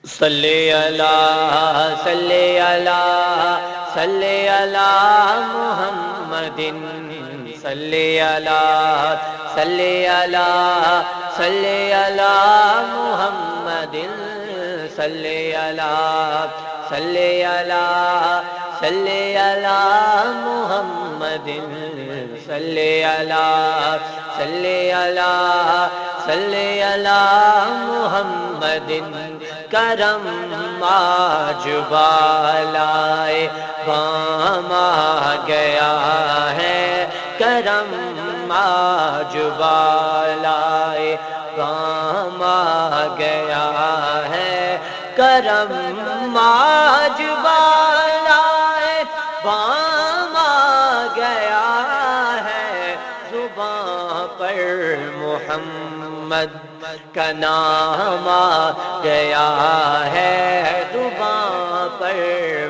صلی اللہ صلی اللہ صلی اللہ محمد صلی اللہ صلی اللہ صلی اللہ محمد صلی اللہ صلی اللہ صلی اللہ محمد صلی اللہ صلی اللہ صلی اللہ محمد کرم آج بالائے بام آ گیا ہے کرم آج بالائے بام آ گیا ہے کرم آج بالائے بام آ گیا ہے زباں پر محمد کا نام آ گیا ہے زباں پر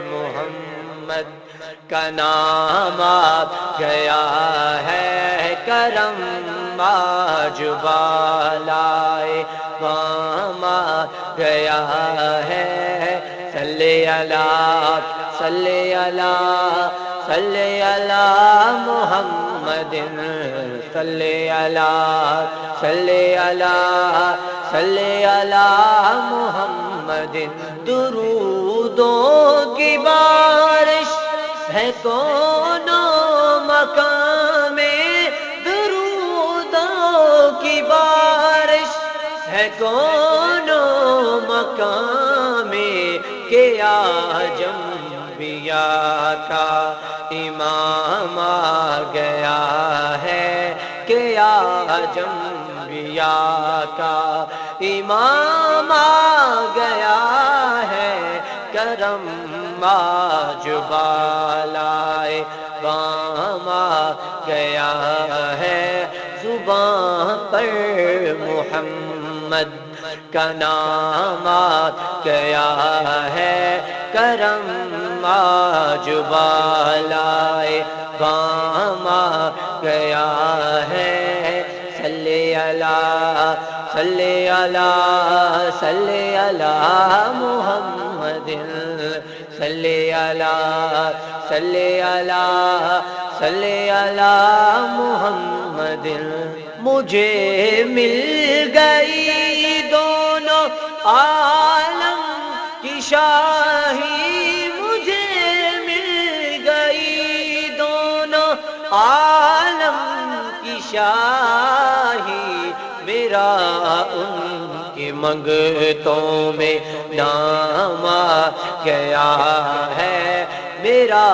محمد کا نام آ گیا ہے کرم آج بالائے بام آ گیا ہے صلی اللہ صلی اللہ صلی اللہ محمد صلی اللہ صلی اللہ صلی اللہ محمد درودوں کی بارش ہے کونوں مکان میں درودوں کی بارش ہے کونوں مکان میں کہ آجم انبیاء کا امام آ گیا ہے کہ آج انبیاء کا امام آ گیا ہے کرم آج بالائے بام آ گیا ہے زباں پر محمد کا نام آ گیا ہے کرم آج بالائے بام آ گیا ہے صلی اللہ صلی اللہ صلی اللہ محمد صلی اللہ صلی اللہ صلی اللہ محمد مجھے مل گئی دونوں عالم کی شاہی مجھے مل گئی دونوں عالم کی شاہی میرا ان کی منگتوں میں نام آ گیا ہے میرا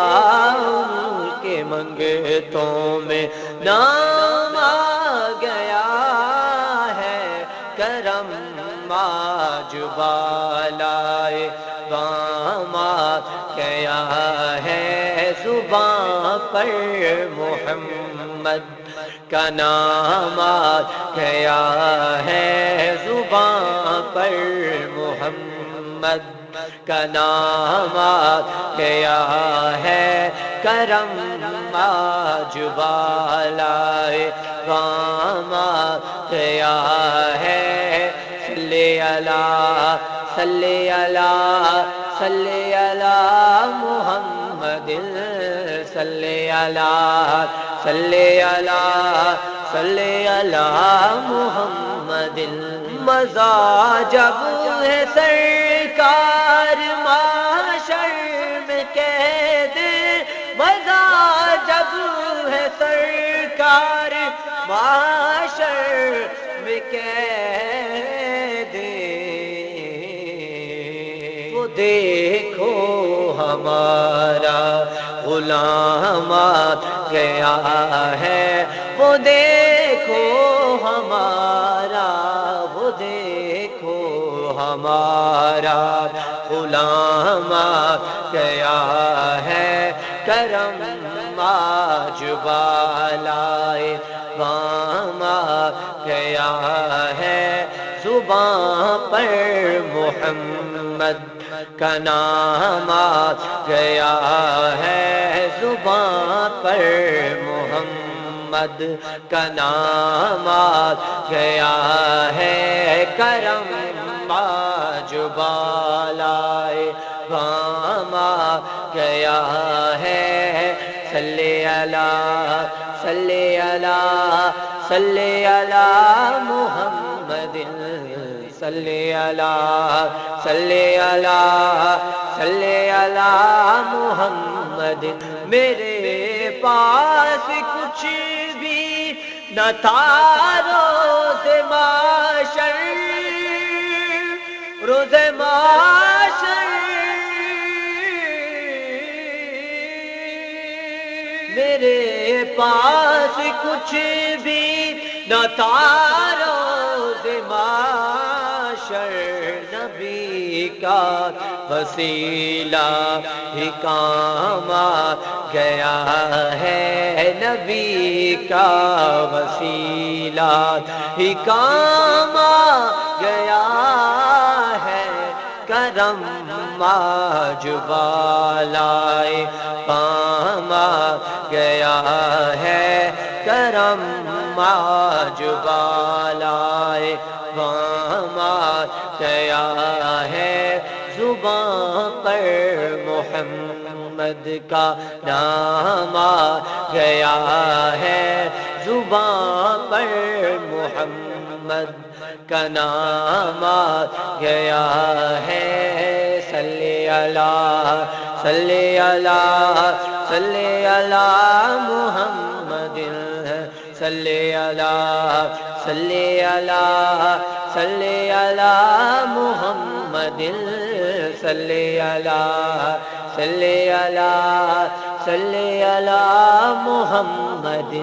ان کے منگتوں میں نام آ گیا ہے کرم آج بالائے بام آ گیا ہے زباں پر محمد کا نام آ گیا ہے زباں پر محمد کا نام آ گیا ہے کرم آج بالائے بام آ گیا ہے صلی اللہ صلی اللہ صلی اللہ محمد صلی اللہ صلی اللہ صلی اللہ محمد مزہ جب ہے سرکار معاشر میں کہہ دے مزہ جب ہے سرکار معاشر میں کہہ دے وہ دیکھو ہمارا غلام آ گیا ہے وہ دیکھو ہمارا وہ دیکھو ہمارا غلام آ گیا ہے کرم آج بالائے بام آ گیا ہے زباں پر محمد کا نام آ گیا ہے زباں پر محمد کا نام آ گیا ہے کرم جو بالائے غم آ گیا ہے صلی اللہ صلی اللہ صلی اللہ محمد صلی اللہ صلی اللہ صلی اللہ محمد میرے پاس کچھ بھی نہ تھا روز محشر روز محشر میرے پاس کچھ بھی نہ تھا روز محشر نبی کا وسیلہ ہی کام آ گیا ہے نبی کا وسیلہ ہی کام آ گیا ہے کرم جو بالائے غم آ گیا ہے کرم جو بالائے غم آ گیا ہے زباں پر محمد کا نام آ گیا ہے زباں پر محمد کا نام آ گیا ہے صلی اللہ صلی اللہ صلی اللہ محمد صلی اللہ صلی اللہ صلی اللہ محمد صلی اللہ صلی اللہ صلی اللہ محمد